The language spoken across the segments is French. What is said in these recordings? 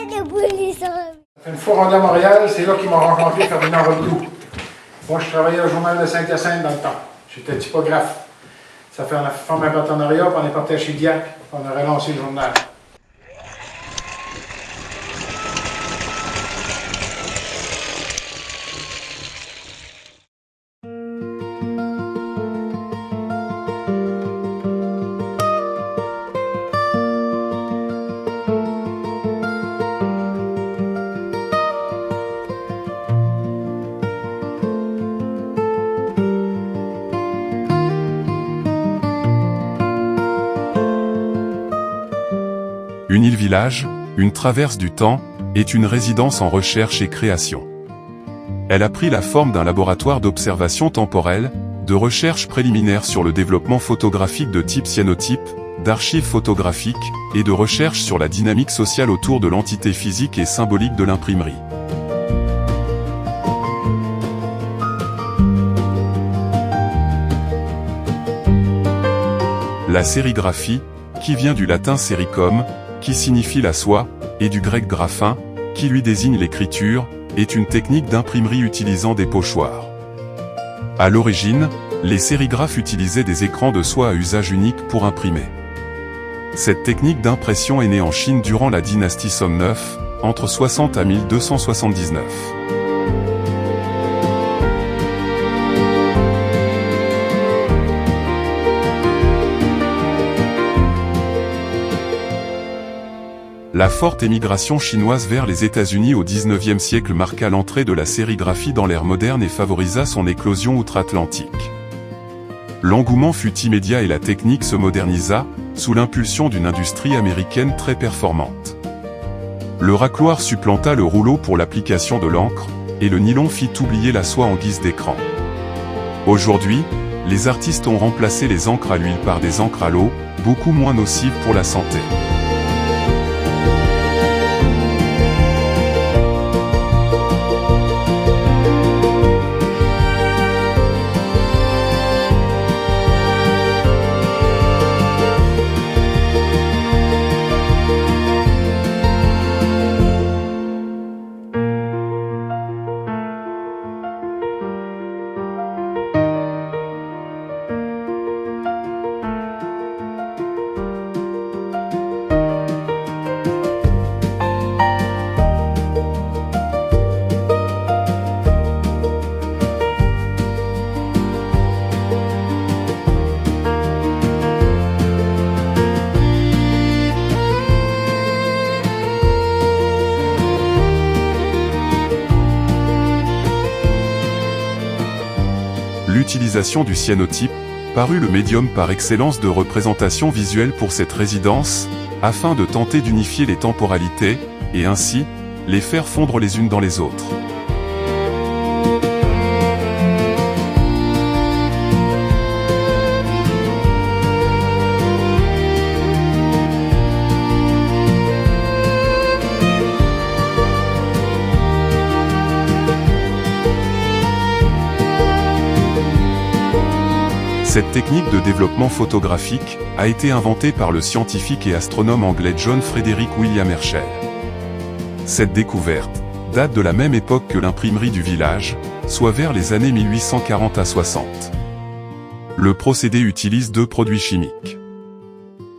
debout, les hommes. Une fois rendu à Montréal, c'est là qu'ils m'ont rencontré Ferdinand Robidoux. Moi, je travaillais au journal de Saint-Hyacinthe dans le temps. J'étais typographe. Ça fait forme un partenariat, puis on est parti chez Diac, puis on a relancé le journal. Une île-village, une traverse du temps, est une résidence en recherche et création. Elle a pris la forme d'un laboratoire d'observation temporelle, de recherche préliminaire sur le développement photographique de type cyanotype, d'archives photographiques, et de recherche sur la dynamique sociale autour de l'entité physique et symbolique de l'imprimerie. La sérigraphie, qui vient du latin sericum, qui signifie la soie, et du grec graphin, qui lui désigne l'écriture, est une technique d'imprimerie utilisant des pochoirs. À l'origine, les sérigraphes utilisaient des écrans de soie à usage unique pour imprimer. Cette technique d'impression est née en Chine durant la dynastie Song 9, entre 60 à 1279. La forte émigration chinoise vers les États-Unis au XIXe siècle marqua l'entrée de la sérigraphie dans l'ère moderne et favorisa son éclosion outre-Atlantique. L'engouement fut immédiat et la technique se modernisa, sous l'impulsion d'une industrie américaine très performante. Le racloir supplanta le rouleau pour l'application de l'encre, et le nylon fit oublier la soie en guise d'écran. Aujourd'hui, les artistes ont remplacé les encres à l'huile par des encres à l'eau, beaucoup moins nocives pour la santé. L'utilisation du cyanotype parut le médium par excellence de représentation visuelle pour cette résidence, afin de tenter d'unifier les temporalités, et ainsi, les faire fondre les unes dans les autres. Cette technique de développement photographique a été inventée par le scientifique et astronome anglais John Frederick William Herschel. Cette découverte date de la même époque que l'imprimerie du village, soit vers les années 1840 à 60. Le procédé utilise deux produits chimiques.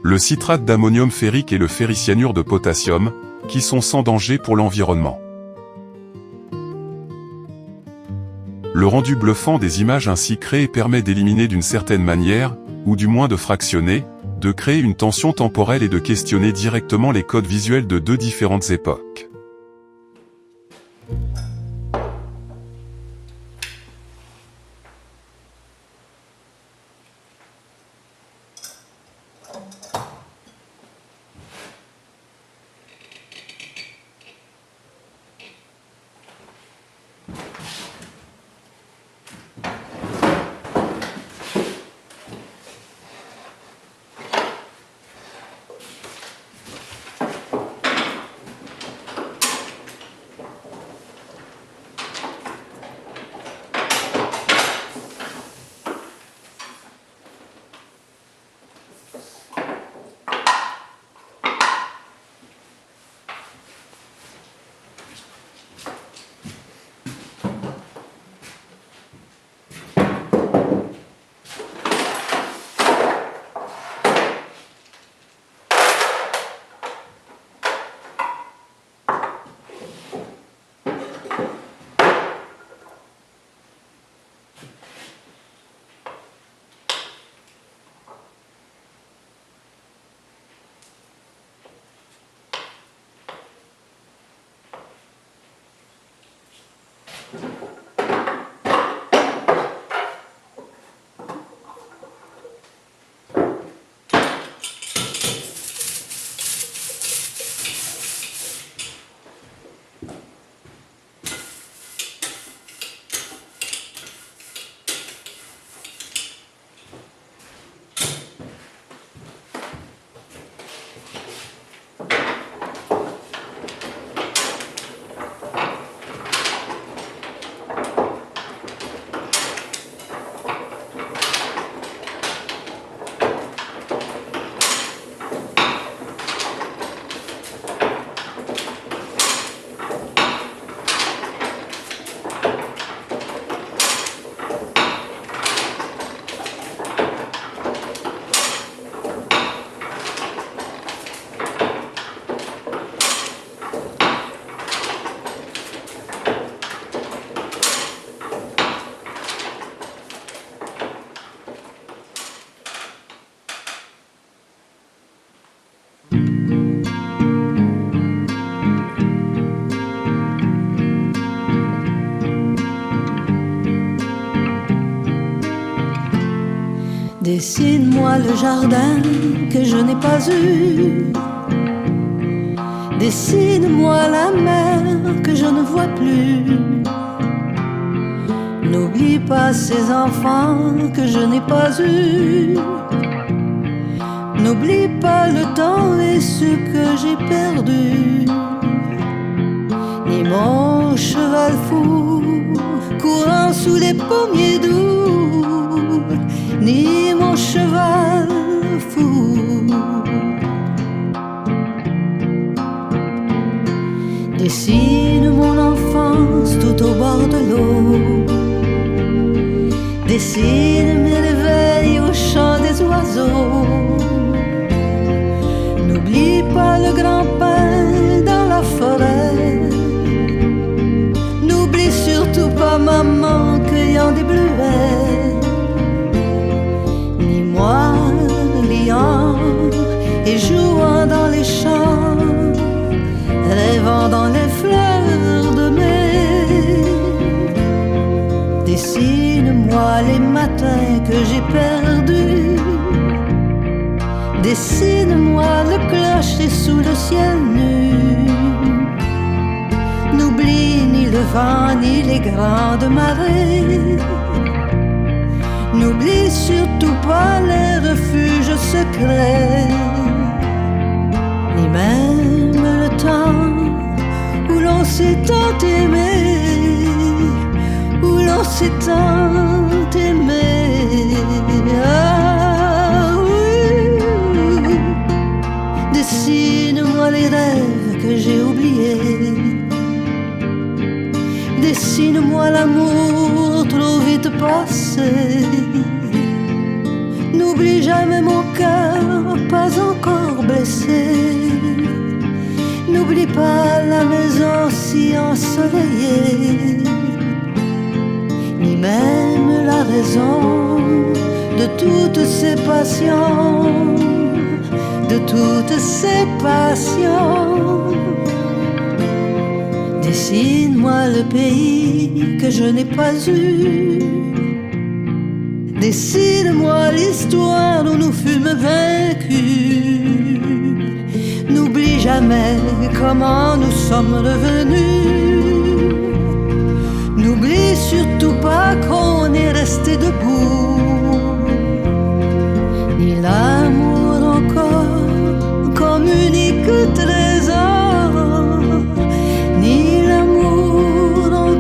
Le citrate d'ammonium ferrique et le ferricyanure de potassium, qui sont sans danger pour l'environnement. Le rendu bluffant des images ainsi créées permet d'éliminer d'une certaine manière, ou du moins de fractionner, de créer une tension temporelle et de questionner directement les codes visuels de deux différentes époques. Dessine-moi le jardin que je n'ai pas eu. Dessine-moi la mer que je ne vois plus. N'oublie pas ces enfants que je n'ai pas eus. N'oublie pas le temps et ce que j'ai perdu. Ni mon cheval fou courant sous les pommiers doux, ni mon cheval fou. Dessine mon enfance tout au bord de l'eau. Dessine mes réveils au chant des oiseaux. N'oublie pas le grand-père dans la forêt. N'oublie surtout pas maman cueillant des bleuets. Ni moi liant et jouant dans les champs, rêvant dans les fleurs de mai. Dessine-moi les matins que j'ai perdus. Dessine-moi le clocher sous le ciel nu. N'oublie ni le vent ni les grandes marées. N'oublie surtout pas les refuges secrets, ni même le temps où l'on s'est tant aimé, où l'on s'est tant aimé. Ah, oui. Dessine-moi les rêves que j'ai oubliés. Dessine-moi l'amour trop vite passé. N'oublie jamais mon cœur pas encore blessé. N'oublie pas la maison si ensoleillée, ni même la raison de toutes ces passions, de toutes ces passions. Dessine-moi le pays que je n'ai pas eu. Dessine-moi l'histoire où nous fûmes vaincus. N'oublie jamais comment nous sommes revenus. N'oublie surtout pas qu'on est resté debout. Ni l'amour encore comme unique trésor, ni l'amour encore.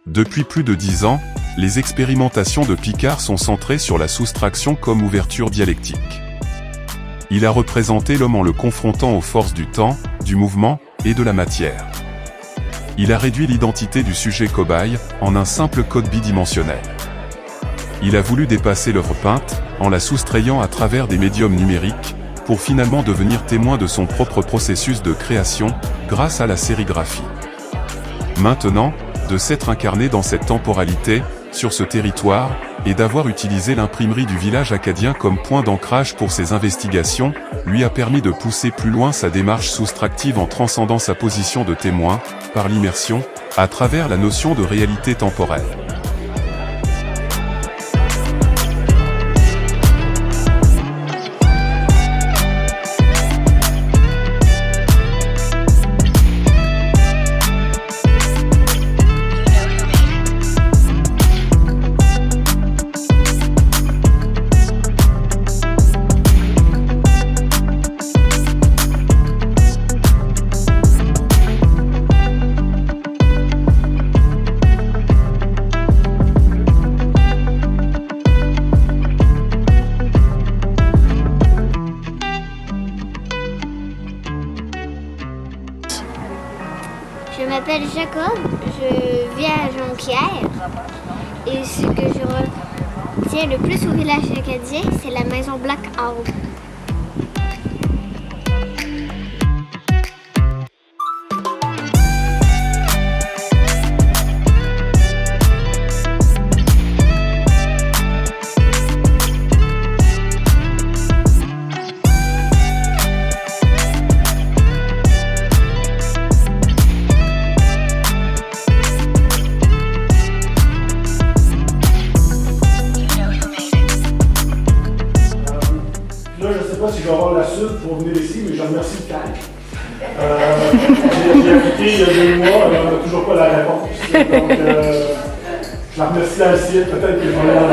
Depuis plus de 10 ans, les expérimentations de Picard sont centrées sur la soustraction comme ouverture dialectique. Il a représenté l'homme en le confrontant aux forces du temps, du mouvement et de la matière. Il a réduit l'identité du sujet cobaye en un simple code bidimensionnel. Il a voulu dépasser l'œuvre peinte en la soustrayant à travers des médiums numériques pour finalement devenir témoin de son propre processus de création grâce à la sérigraphie. Maintenant, de s'être incarné dans cette temporalité, sur ce territoire, et d'avoir utilisé l'imprimerie du village acadien comme point d'ancrage pour ses investigations, lui a permis de pousser plus loin sa démarche soustractive en transcendant sa position de témoin, par l'immersion, à travers la notion de réalité temporelle. Je m'appelle Jacob, je vis à Jonquière et ce que je retiens le plus au village acadien, c'est la maison Black Owl. Là, je ne sais pas si je vais avoir la suite pour venir ici, mais je remercie le CAC. J'ai appliqué il y a 2 mois, et on n'a toujours pas la réponse. Donc, je la remercie à le site, peut-être que je vais aller dans